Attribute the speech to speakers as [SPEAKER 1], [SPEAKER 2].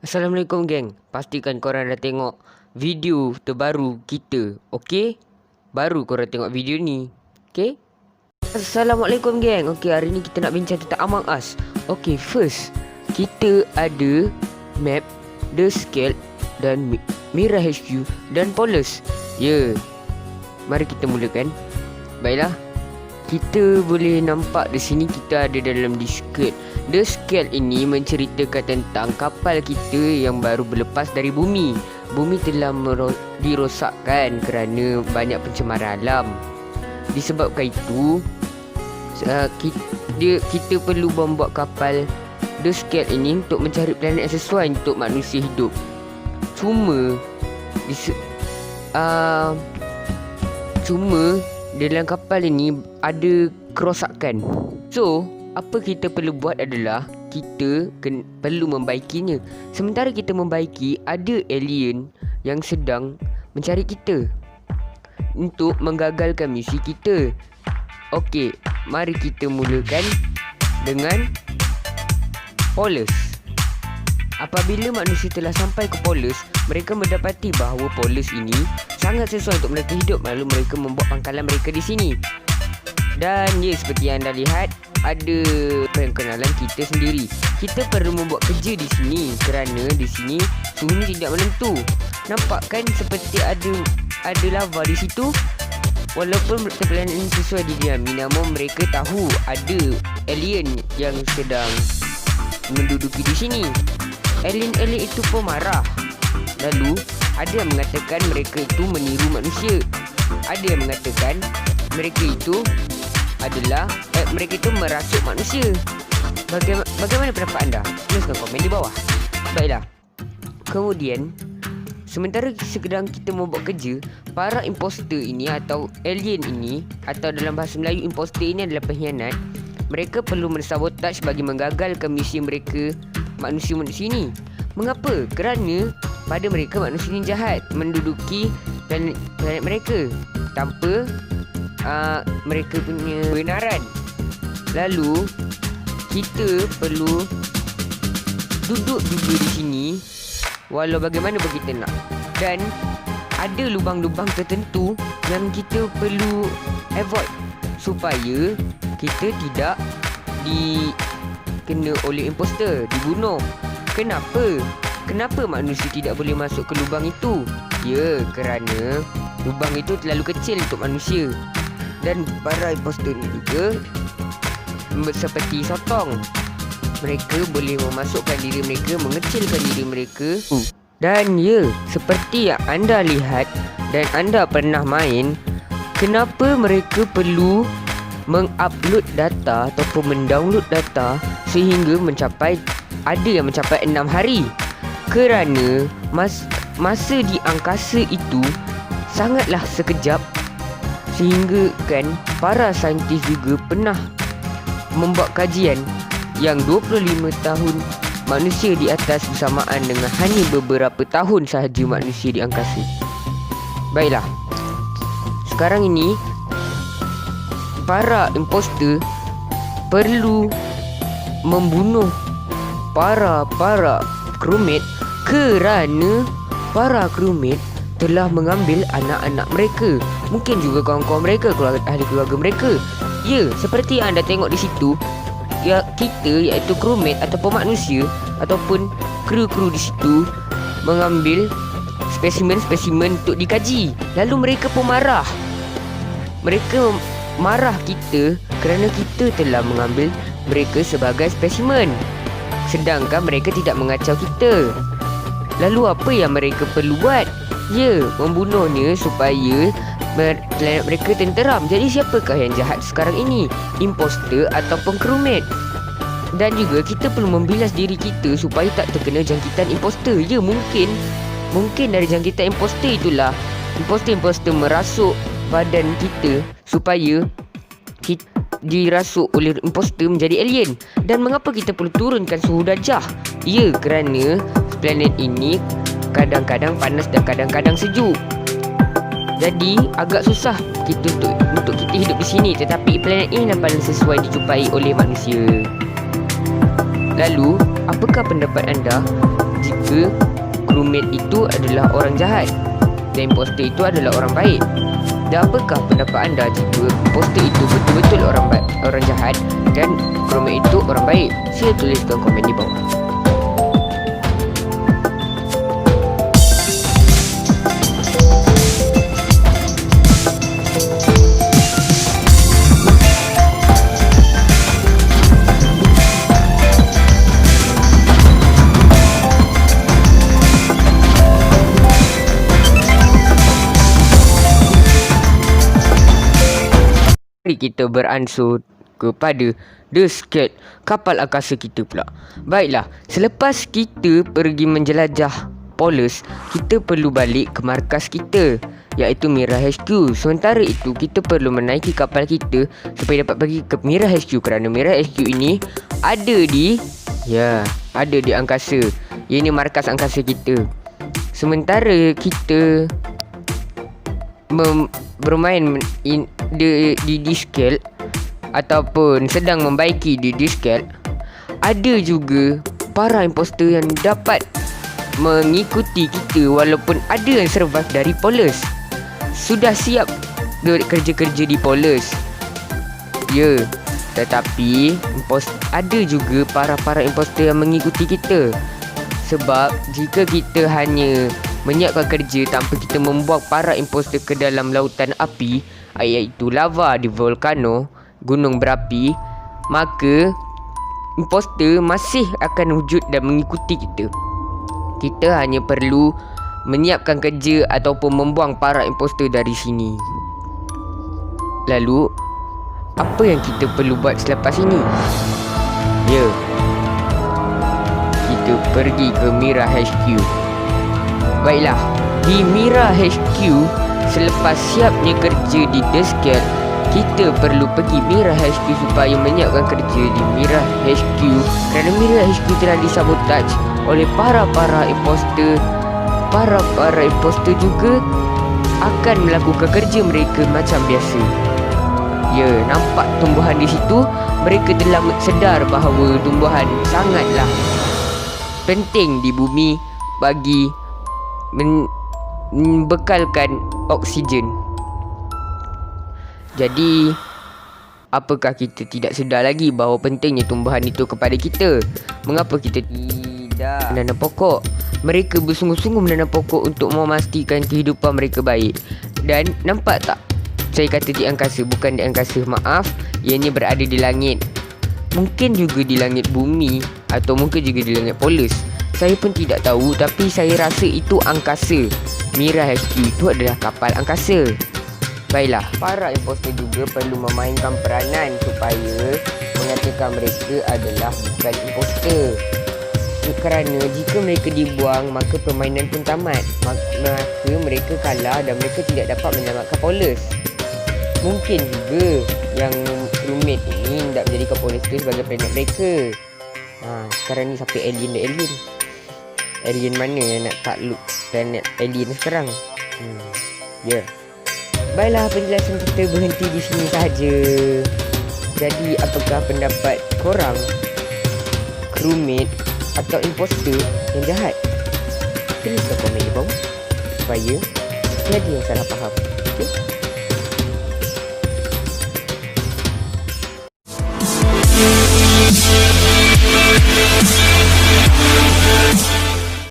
[SPEAKER 1] Assalamualaikum geng. Pastikan korang dah tengok video terbaru kita. Okey? Baru korang tengok video ni. Okey? Assalamualaikum geng. Okey, hari ni kita nak bincang tentang Among Us. Okey, first kita ada map, The Scale dan Mira HQ dan Polis. Ya. Mari kita mulakan. Baiklah. Kita boleh nampak di sini kita ada dalam Discord. The Scale ini menceritakan tentang kapal kita yang baru berlepas dari bumi. Bumi telah dirosakkan kerana banyak pencemaran alam. Disebabkan itu, kita perlu membuat kapal The Scale ini untuk mencari planet yang sesuai untuk manusia hidup. Cuma dalam kapal ini ada kerosakan. So, apa kita perlu buat adalah kita perlu membaikinya. Sementara kita membaiki, ada alien yang sedang mencari kita untuk menggagalkan misi kita. Okey, mari kita mulakan dengan Polis. Apabila manusia telah sampai ke Polis, mereka mendapati bahawa Polis ini sangat sesuai untuk mereka hidup. Lalu mereka membuat pangkalan mereka di sini. Dan ya, seperti yang anda lihat, ada perkenalan kita sendiri. Kita perlu membuat kerja di sini kerana di sini suhu tidak menentu. Nampak kan seperti ada lava di situ. Walaupun planet ini sesuai didiami, namun mereka tahu ada alien yang sedang menduduki di sini. Alien-alien itu pun marah. Lalu ada yang mengatakan mereka itu meniru manusia. Ada yang mengatakan mereka itu merasuk manusia. Bagaimana pendapat anda? Tuliskan komen di bawah. Baiklah. Kemudian, sementara sedang kita membuat kerja, para imposter ini atau alien ini, atau dalam bahasa Melayu imposter ini adalah pengkhianat. Mereka perlu mensabotaj bagi menggagalkan misi mereka manusia-manusia ini. Mengapa? Kerana pada mereka manusia ini jahat menduduki planet mereka tanpa mereka punya kebenaran. Lalu kita perlu duduk juga di sini walau bagaimana pun kita nak. Dan ada lubang-lubang tertentu yang kita perlu avoid supaya kita tidak dikena oleh imposter, dibunuh. Kenapa manusia tidak boleh masuk ke lubang itu? Ya, kerana lubang itu terlalu kecil untuk manusia. Dan para imposter ini juga seperti sotong. Mereka boleh memasukkan diri mereka, mengecilkan diri mereka. Dan ya, seperti yang anda lihat dan anda pernah main, kenapa mereka perlu mengupload data ataupun mendownload data sehingga ada yang mencapai 6 hari. Kerana masa di angkasa itu sangatlah sekejap, sehingga kan para saintis juga pernah membuat kajian yang 25 tahun manusia di atas bersamaan dengan hanya beberapa tahun sahaja manusia di angkasa. Baiklah. Sekarang ini para imposter perlu membunuh para crewmate kerana para crewmate telah mengambil anak-anak mereka. Mungkin juga kawan-kawan mereka, ahli keluarga mereka. Ya, seperti yang anda tengok di situ, ya, kita iaitu crewmate ataupun manusia ataupun kru-kru di situ mengambil spesimen-spesimen untuk dikaji. Lalu mereka pun marah. Mereka marah kita kerana kita telah mengambil mereka sebagai spesimen, sedangkan mereka tidak mengacau kita. Lalu apa yang mereka perlu buat? Ya, membunuhnya supaya planet mereka tenteram. Jadi siapakah yang jahat sekarang ini? Imposter ataupun crewmate? Dan juga kita perlu membilas diri kita supaya tak terkena jangkitan imposter. Ya, mungkin dari jangkitan imposter itulah imposter merasuk badan kita supaya kita dirasuk oleh imposter menjadi alien. Dan mengapa kita perlu turunkan suhu darjah? Ya, kerana planet ini kadang-kadang panas dan kadang-kadang sejuk. Jadi agak susah kita untuk kita hidup di sini. Tetapi planet ini paling sesuai dijumpai oleh manusia. Lalu, apakah pendapat anda? jika crewmate itu adalah orang jahat dan imposter itu adalah orang baik? Dan apakah pendapat anda jika imposter itu betul-betul orang jahat dan crewmate itu orang baik? Sila tuliskan komen di bawah. Kita beransur kepada The Scaled, kapal angkasa kita pula. Baiklah, selepas kita pergi menjelajah Polus, kita perlu balik ke markas kita, iaitu Mira HQ. Sementara itu, kita perlu menaiki kapal kita supaya dapat pergi ke Mira HQ, kerana Mira HQ ini ada di angkasa. Ini markas angkasa kita. Sementara kita bermain di Discale ataupun sedang membaiki di Discale, ada juga para imposter yang dapat mengikuti kita walaupun ada yang survive dari Polus. Sudah siap kerja-kerja di Polus. Ya, tetapi ada juga para imposter yang mengikuti kita. Sebab jika kita hanya menyiapkan kerja tanpa kita membuang para imposter ke dalam lautan api, iaitu lava di volcano, gunung berapi, maka imposter masih akan wujud dan mengikuti kita. Kita hanya perlu menyiapkan kerja ataupun membuang para imposter dari sini. Lalu, apa yang kita perlu buat selepas ini? Ya, kita pergi ke Mira HQ. Baiklah, di Mira HQ, selepas siapnya kerja di The Scale, kita perlu pergi Mira HQ supaya menyiapkan kerja di Mira HQ, kerana Mira HQ telah disabotaj oleh para imposter. Para imposter juga akan melakukan kerja mereka macam biasa. Ya, nampak tumbuhan di situ. Mereka telah sedar bahawa tumbuhan sangatlah penting di bumi bagi membekalkan oksigen. Jadi, apakah kita tidak sedar lagi bahawa pentingnya tumbuhan itu kepada kita? Mengapa kita tidak menanam pokok? Mereka bersungguh-sungguh menanam pokok untuk memastikan kehidupan mereka baik. Dan nampak tak? Saya kata di angkasa, bukan di angkasa, maaf. Ianya berada di langit. Mungkin juga di langit bumi, atau mungkin juga di langit Polus. Saya pun tidak tahu, tapi saya rasa itu angkasa. Mira HQ itu adalah kapal angkasa. Baiklah, para imposter juga perlu memainkan peranan supaya mengatakan mereka adalah bukan imposter. Kerana jika mereka dibuang, maka permainan pun tamat. Maka mereka kalah dan mereka tidak dapat menyelamatkan Polus. Mungkin juga yang crewmate ini hendak menjadikan Polus itu sebagai planet mereka. Sekarang ni siapa alien? Alien mana yang nak takluk planet alien sekarang? Ya. Baiklah, penjelasan kita berhenti di sini sahaja. Jadi, apakah pendapat korang? Crewmate atau imposter yang jahat? Tuliskan komen di bawah supaya tiada yang salah faham. Okay?